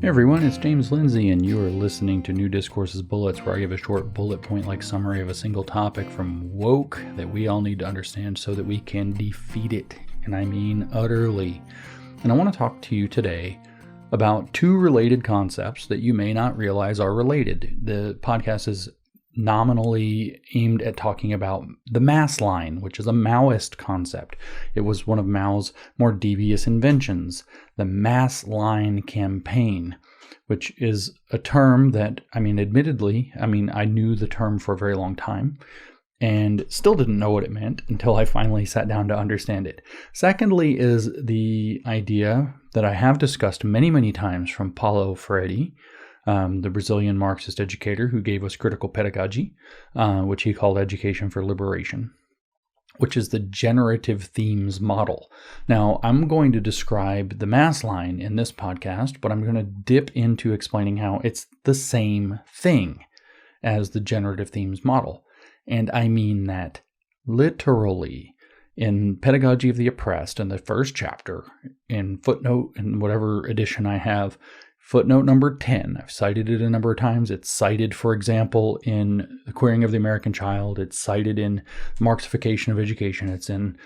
Hey everyone, it's James Lindsay, and you are listening to New Discourses Bullets, where I give a short bullet point-like summary of a single topic from woke that we all need to understand so that we can defeat it, and I mean utterly. And I want to talk to you today about two related concepts that you may not realize are related. The podcast is nominally aimed at talking about the mass line, which is a Maoist concept. It was one of Mao's more devious inventions, the mass line campaign, which is a term that, admittedly, I knew the term for a very long time and still didn't know what it meant until I finally sat down to understand it. Secondly is the idea that I have discussed many, many times from Paulo Freire, the Brazilian Marxist educator who gave us critical pedagogy, which he called education for liberation, which is the generative themes model. Now, I'm going to describe the mass line in this podcast, but I'm going to dip into explaining how it's the same thing as the generative themes model. And I mean that literally. In Pedagogy of the Oppressed, in the first chapter, in footnote, in whatever edition I have, footnote number 10, I've cited it a number of times. It's cited, for example, in The Queering of the American Child. It's cited in Marxification of Education. It's in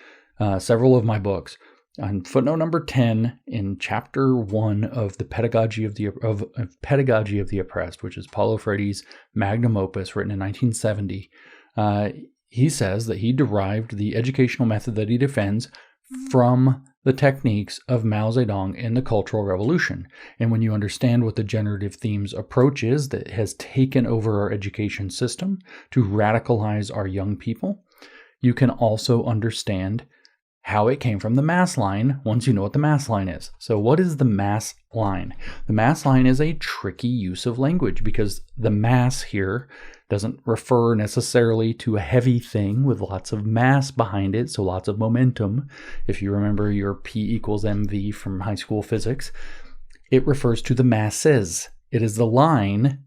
several of my books. On footnote number 10, in chapter 1 of the Pedagogy of the Oppressed, which is Paulo Freire's magnum opus written in 1970, he says that he derived the educational method that he defends from the techniques of Mao Zedong in the Cultural Revolution. And when you understand what the generative themes approach is that has taken over our education system to radicalize our young people, you can also understand how it came from the mass line once you know what the mass line is. So what is the mass line? The mass line is a tricky use of language because the mass here doesn't refer necessarily to a heavy thing with lots of mass behind it, so lots of momentum. If you remember your P equals mv from high school physics, it refers to the masses. It is the line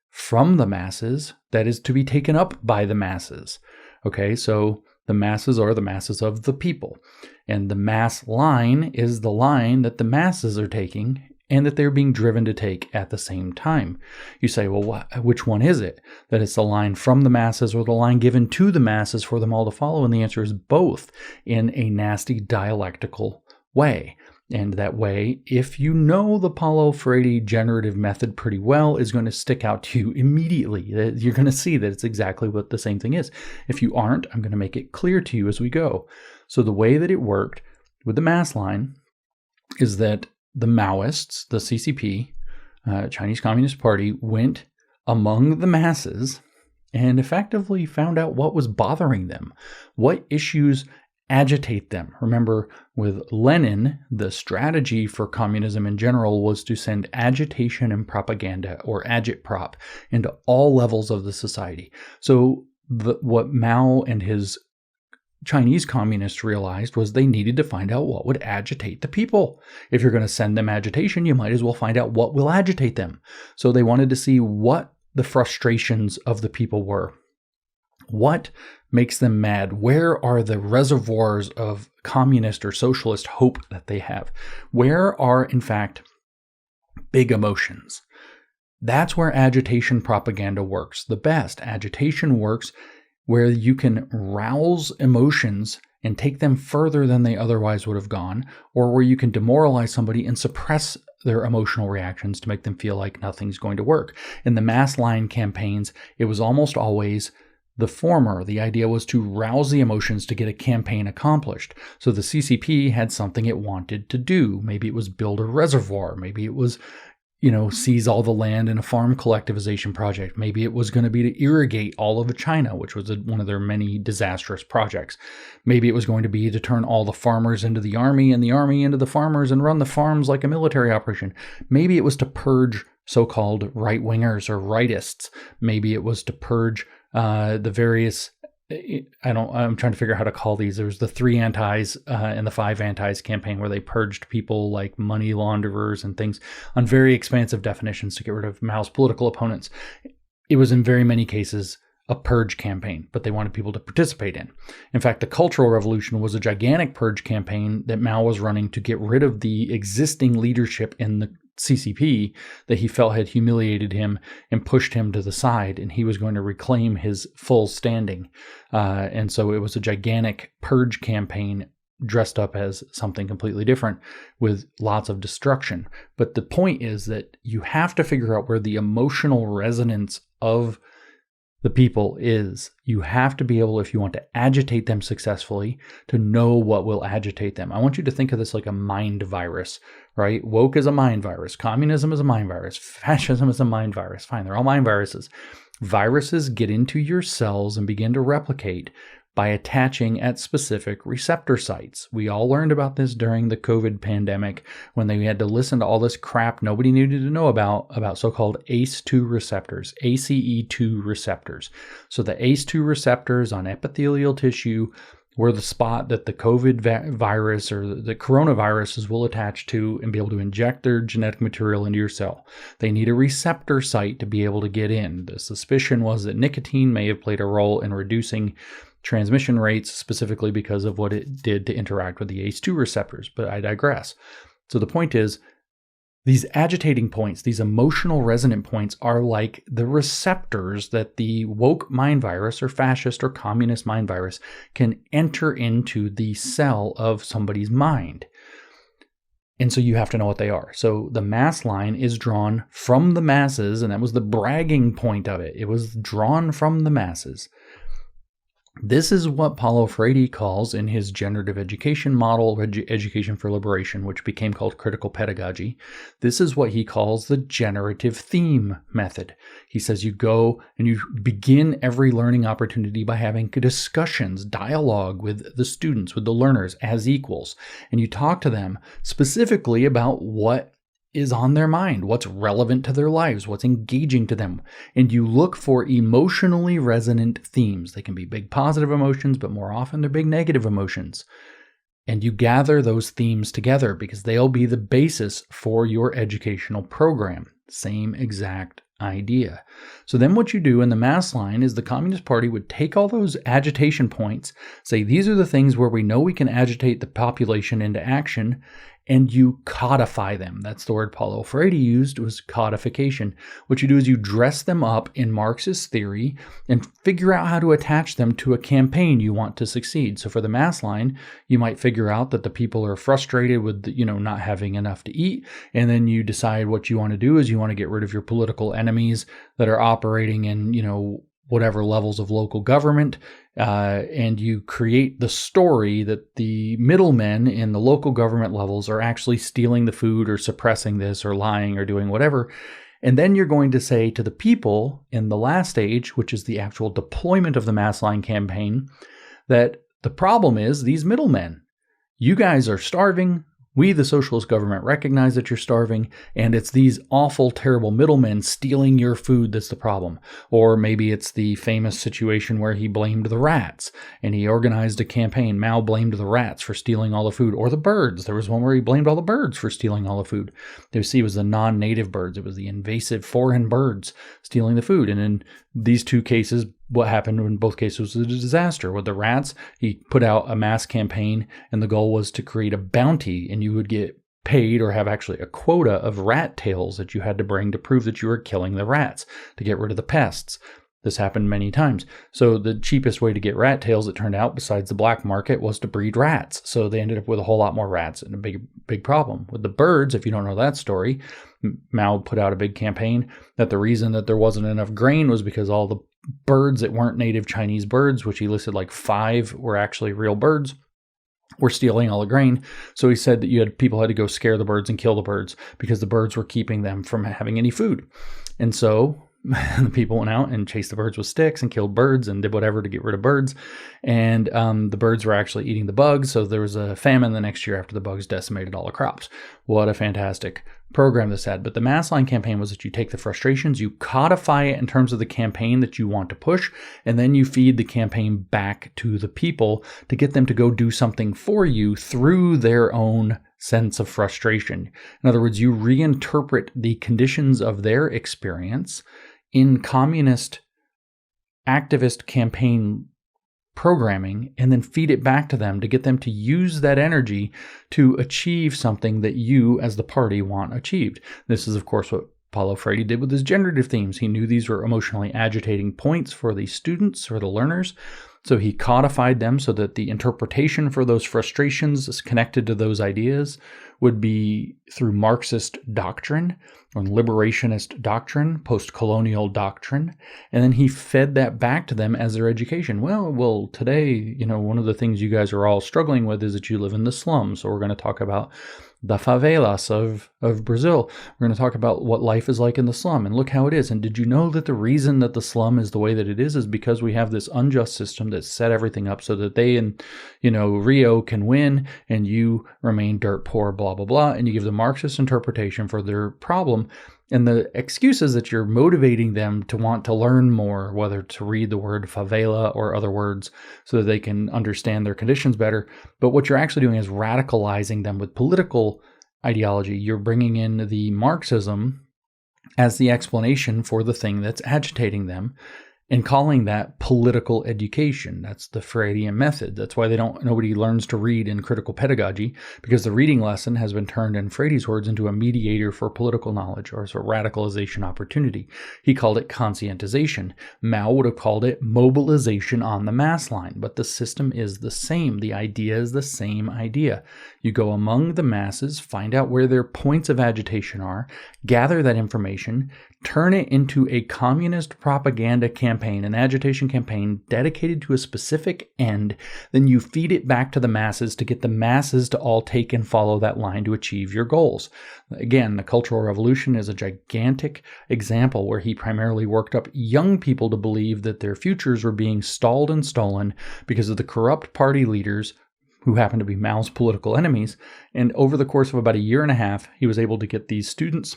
from the masses that is to be taken up by the masses. Okay, so the masses are the masses of the people. And the mass line is the line that the masses are taking and that they're being driven to take at the same time. You say, well, which one is it? That it's the line from the masses or the line given to the masses for them all to follow? And the answer is both, in a nasty dialectical way. And that way, if you know the Paulo Freire generative method pretty well, is going to stick out to you immediately. You're going to see that it's exactly what the same thing is. If you aren't, I'm going to make it clear to you as we go. So the way that it worked with the mass line is that the Maoists, the CCP, Chinese Communist Party, went among the masses and effectively found out what was bothering them, what issues agitate them. Remember, with Lenin, the strategy for communism in general was to send agitation and propaganda, or agitprop, into all levels of the society. So what Mao and his Chinese communists realized was they needed to find out what would agitate the people. If you're going to send them agitation, you might as well find out what will agitate them. So they wanted to see what the frustrations of the people were. What makes them mad? Where are the reservoirs of communist or socialist hope that they have? Where are, in fact, big emotions? That's where agitation propaganda works the best. Agitation works where you can rouse emotions and take them further than they otherwise would have gone, or where you can demoralize somebody and suppress their emotional reactions to make them feel like nothing's going to work. In the mass line campaigns, it was almost always the former. The idea was to rouse the emotions to get a campaign accomplished. So the CCP had something it wanted to do. Maybe it was build a reservoir. Maybe it was, seize all the land in a farm collectivization project. Maybe it was going to be to irrigate all of China, which was one of their many disastrous projects. Maybe it was going to be to turn all the farmers into the army and the army into the farmers and run the farms like a military operation. Maybe it was to purge so-called right-wingers or rightists. Maybe it was to purge the various, I'm trying to figure out how to call these. There was the 3 antis and the 5 antis campaign where they purged people like money launderers and things on very expansive definitions to get rid of Mao's political opponents. It was in very many cases a purge campaign, but they wanted people to participate in. In fact, the Cultural Revolution was a gigantic purge campaign that Mao was running to get rid of the existing leadership in the CCP that he felt had humiliated him and pushed him to the side, and he was going to reclaim his full standing. And so it was a gigantic purge campaign dressed up as something completely different with lots of destruction. But the point is that you have to figure out where the emotional resonance of the people is. You have to be able, if you want to agitate them successfully, to know what will agitate them. I want you to think of this like a mind virus, right? Woke is a mind virus. Communism is a mind virus. Fascism is a mind virus. Fine, they're all mind viruses. Viruses get into your cells and begin to replicate by attaching at specific receptor sites. We all learned about this during the COVID pandemic when they had to listen to all this crap nobody needed to know about so-called ACE2 receptors, ACE2 receptors. So the ACE2 receptors on epithelial tissue were the spot that the COVID virus or the coronaviruses will attach to and be able to inject their genetic material into your cell. They need a receptor site to be able to get in. The suspicion was that nicotine may have played a role in reducing transmission rates, specifically because of what it did to interact with the ACE2 receptors, but I digress. So the point is, these agitating points, these emotional resonant points are like the receptors that the woke mind virus or fascist or communist mind virus can enter into the cell of somebody's mind. And so you have to know what they are. So the mass line is drawn from the masses, and that was the bragging point of it. It was drawn from the masses. This is what Paulo Freire calls in his generative education model, Education for Liberation, which became called critical pedagogy. This is what he calls the generative theme method. He says you go and you begin every learning opportunity by having discussions, dialogue with the students, with the learners as equals. And you talk to them specifically about what is on their mind, what's relevant to their lives, what's engaging to them. And you look for emotionally resonant themes. They can be big positive emotions, but more often they're big negative emotions. And you gather those themes together because they'll be the basis for your educational program. Same exact idea. So then what you do in the mass line is the Communist Party would take all those agitation points, say these are the things where we know we can agitate the population into action, and you codify them. That's the word Paulo Freire used, was codification. What you do is you dress them up in Marxist theory and figure out how to attach them to a campaign you want to succeed. So for the mass line, you might figure out that the people are frustrated with, not having enough to eat. And then you decide what you want to do is you want to get rid of your political enemies that are operating in, whatever levels of local government, and you create the story that the middlemen in the local government levels are actually stealing the food or suppressing this or lying or doing whatever. And then you're going to say to the people in the last stage, which is the actual deployment of the mass line campaign, that the problem is these middlemen. You guys are starving. We, the socialist government, recognize that you're starving, and it's these awful, terrible middlemen stealing your food that's the problem. Or maybe it's the famous situation where he blamed the rats, and he organized a campaign. Mao blamed the rats for stealing all the food, or the birds. There was one where he blamed all the birds for stealing all the food. You see, it was the non-native birds. It was the invasive foreign birds stealing the food. And in these two cases, what happened in both cases was a disaster. With the rats, he put out a mass campaign, and the goal was to create a bounty, and you would get paid or have actually a quota of rat tails that you had to bring to prove that you were killing the rats to get rid of the pests. This happened many times. So the cheapest way to get rat tails, it turned out, besides the black market, was to breed rats. So they ended up with a whole lot more rats, and a big problem. With the birds, if you don't know that story, Mao put out a big campaign that the reason that there wasn't enough grain was because all the birds that weren't native Chinese birds, which he listed like 5 were actually real birds, were stealing all the grain. So he said that people had to go scare the birds and kill the birds because the birds were keeping them from having any food. And so the people went out and chased the birds with sticks and killed birds and did whatever to get rid of birds. And the birds were actually eating the bugs. So there was a famine the next year after the bugs decimated all the crops. What a fantastic program this had. But the mass line campaign was that you take the frustrations, you codify it in terms of the campaign that you want to push, and then you feed the campaign back to the people to get them to go do something for you through their own sense of frustration. In other words, you reinterpret the conditions of their experience in communist activist campaign programming and then feed it back to them to get them to use that energy to achieve something that you as the party want achieved. This is, of course, what Paulo Freire did with his generative themes. He knew these were emotionally agitating points for the students or the learners, so he codified them so that the interpretation for those frustrations connected to those ideas would be through Marxist doctrine or liberationist doctrine, post-colonial doctrine, and then he fed that back to them as their education. Well, today, one of the things you guys are all struggling with is that you live in the slums, so we're going to talk about the favelas of Brazil. We're going to talk about what life is like in the slum, and look how it is. And did you know that the reason that the slum is the way that it is because we have this unjust system that set everything up so that they and, Rio can win and you remain dirt poor, blah, blah, blah. And you give the Marxist interpretation for their problem. And the excuse is that you're motivating them to want to learn more, whether to read the word favela or other words so that they can understand their conditions better. But what you're actually doing is radicalizing them with political ideology. You're bringing in the Marxism as the explanation for the thing that's agitating them and calling that political education. That's the Freudian method. That's why nobody learns to read in critical pedagogy, because the reading lesson has been turned, in Freire's words, into a mediator for political knowledge, or as a radicalization opportunity. He called it conscientization. Mao would have called it mobilization on the mass line, but the system is the same. The idea is the same idea. You go among the masses, find out where their points of agitation are, gather that information, turn it into a communist propaganda campaign, an agitation campaign dedicated to a specific end, then you feed it back to the masses to get the masses to all take and follow that line to achieve your goals. Again, the Cultural Revolution is a gigantic example where he primarily worked up young people to believe that their futures were being stalled and stolen because of the corrupt party leaders who happened to be Mao's political enemies. And over the course of about a year and a half, he was able to get these students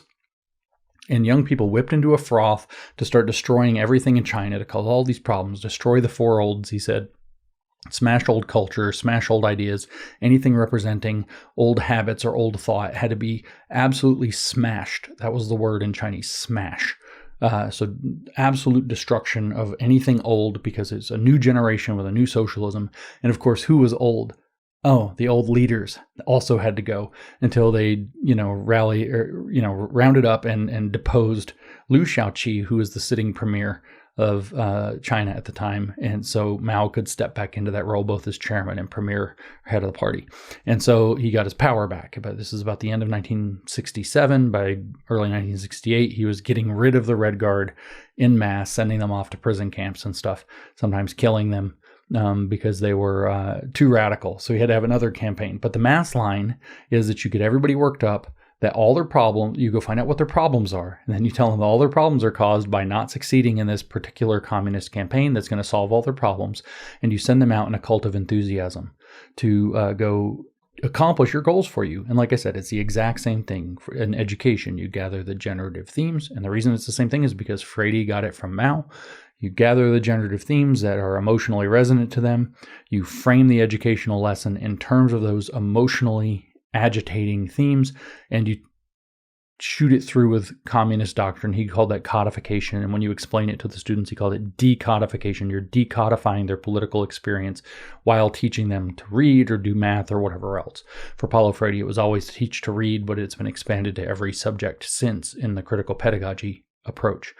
and young people whipped into a froth to start destroying everything in China, to cause all these problems, destroy the four olds, he said. Smash old culture, smash old ideas, anything representing old habits or old thought had to be absolutely smashed. That was the word in Chinese, smash. So absolute destruction of anything old, because it's a new generation with a new socialism. And of course, who was old? Oh, the old leaders also had to go until they, rounded up and deposed Liu Shaoqi, who was the sitting premier of China at the time. And so Mao could step back into that role, both as chairman and premier head of the party. And so he got his power back. But this is about the end of 1967. By early 1968, he was getting rid of the Red Guard en masse, sending them off to prison camps and stuff, sometimes killing them. Because they were too radical. So he had to have another campaign. But the mass line is that you get everybody worked up, that all their problems, you go find out what their problems are, and then you tell them all their problems are caused by not succeeding in this particular communist campaign that's going to solve all their problems, and you send them out in a cult of enthusiasm to go accomplish your goals for you. And like I said, it's the exact same thing in education. You gather the generative themes, and the reason it's the same thing is because Freire got it from Mao. You gather the generative themes that are emotionally resonant to them. You frame the educational lesson in terms of those emotionally agitating themes, and you shoot it through with communist doctrine. He called that codification. And when you explain it to the students, he called it decodification. You're decodifying their political experience while teaching them to read or do math or whatever else. For Paulo Freire, it was always teach to read, but it's been expanded to every subject since in the critical pedagogy approach.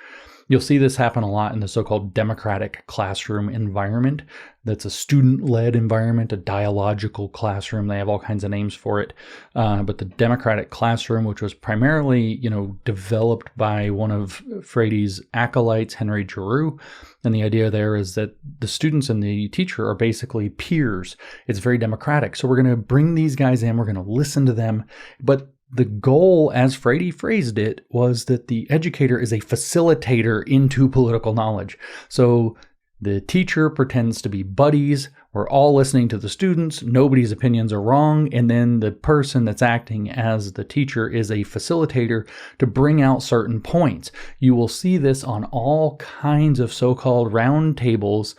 You'll see this happen a lot in the so-called democratic classroom environment. That's a student-led environment, a dialogical classroom. They have all kinds of names for it. But the democratic classroom, which was primarily, developed by one of Freire's acolytes, Henry Giroux. And the idea there is that the students and the teacher are basically peers. It's very democratic. So we're going to bring these guys in. We're going to listen to them. But the goal, as Freire phrased it, was that the educator is a facilitator into political knowledge. So the teacher pretends to be buddies. We're all listening to the students. Nobody's opinions are wrong. And then the person that's acting as the teacher is a facilitator to bring out certain points. You will see this on all kinds of so-called round tables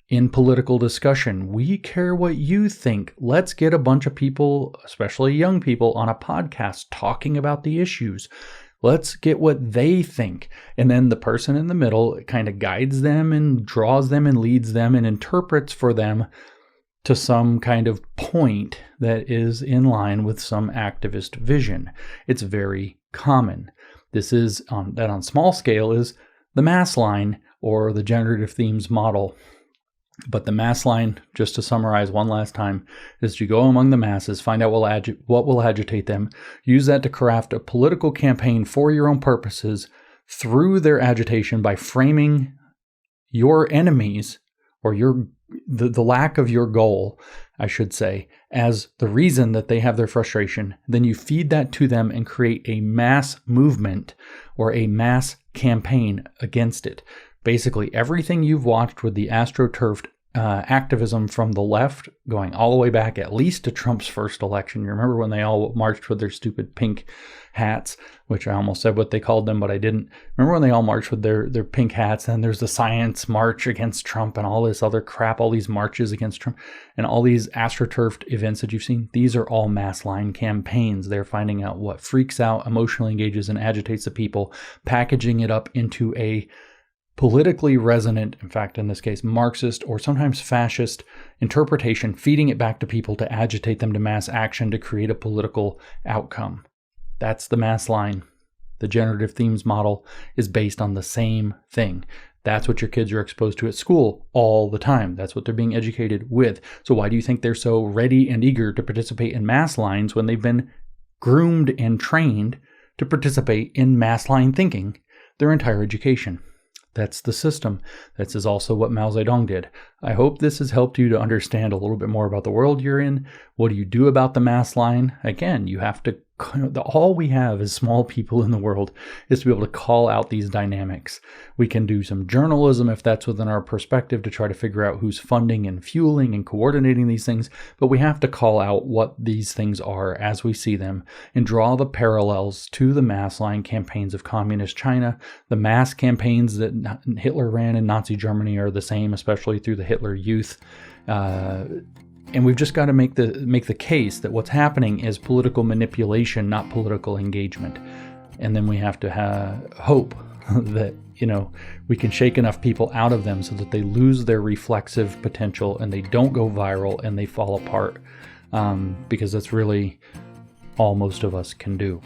in political discussion. We care what you think. Let's get a bunch of people, especially young people, on a podcast talking about the issues. Let's get what they think. And then the person in the middle kind of guides them and draws them and leads them and interprets for them to some kind of point that is in line with some activist vision. It's very common. This is on small scale is the mass line or the generative themes model. But the mass line, just to summarize one last time, is you go among the masses, find out what will agitate them, use that to craft a political campaign for your own purposes through their agitation by framing your enemies or the lack of your goal, I should say, as the reason that they have their frustration. Then you feed that to them and create a mass movement or a mass campaign against it. Basically, everything you've watched with the astroturfed activism from the left, going all the way back at least to Trump's first election. You remember when they all marched with their stupid pink hats, which I almost said what they called them, but I didn't. Remember when they all marched with their pink hats? And there's the science march against Trump and all this other crap, all these marches against Trump and all these astroturfed events that you've seen. These are all mass line campaigns. They're finding out what freaks out, emotionally engages, and agitates the people, packaging it up into a politically resonant, in fact, in this case, Marxist or sometimes fascist interpretation, feeding it back to people to agitate them to mass action to create a political outcome. That's the mass line. The generative themes model is based on the same thing. That's what your kids are exposed to at school all the time. That's what they're being educated with. So why do you think they're so ready and eager to participate in mass lines when they've been groomed and trained to participate in mass line thinking their entire education? That's the system. This is also what Mao Zedong did. I hope this has helped you to understand a little bit more about the world you're in. What do you do about the mass line? Again, you have to, all we have as small people in the world is to be able to call out these dynamics. We can do some journalism if that's within our perspective to try to figure out who's funding and fueling and coordinating these things. But we have to call out what these things are as we see them and draw the parallels to the mass line campaigns of communist China. The mass campaigns that Hitler ran in Nazi Germany are the same, especially through the Hitler Youth. And we've just got to make the case that what's happening is political manipulation, not political engagement. And then we have to have hope that, we can shake enough people out of them so that they lose their reflexive potential and they don't go viral and they fall apart. Because that's really all most of us can do.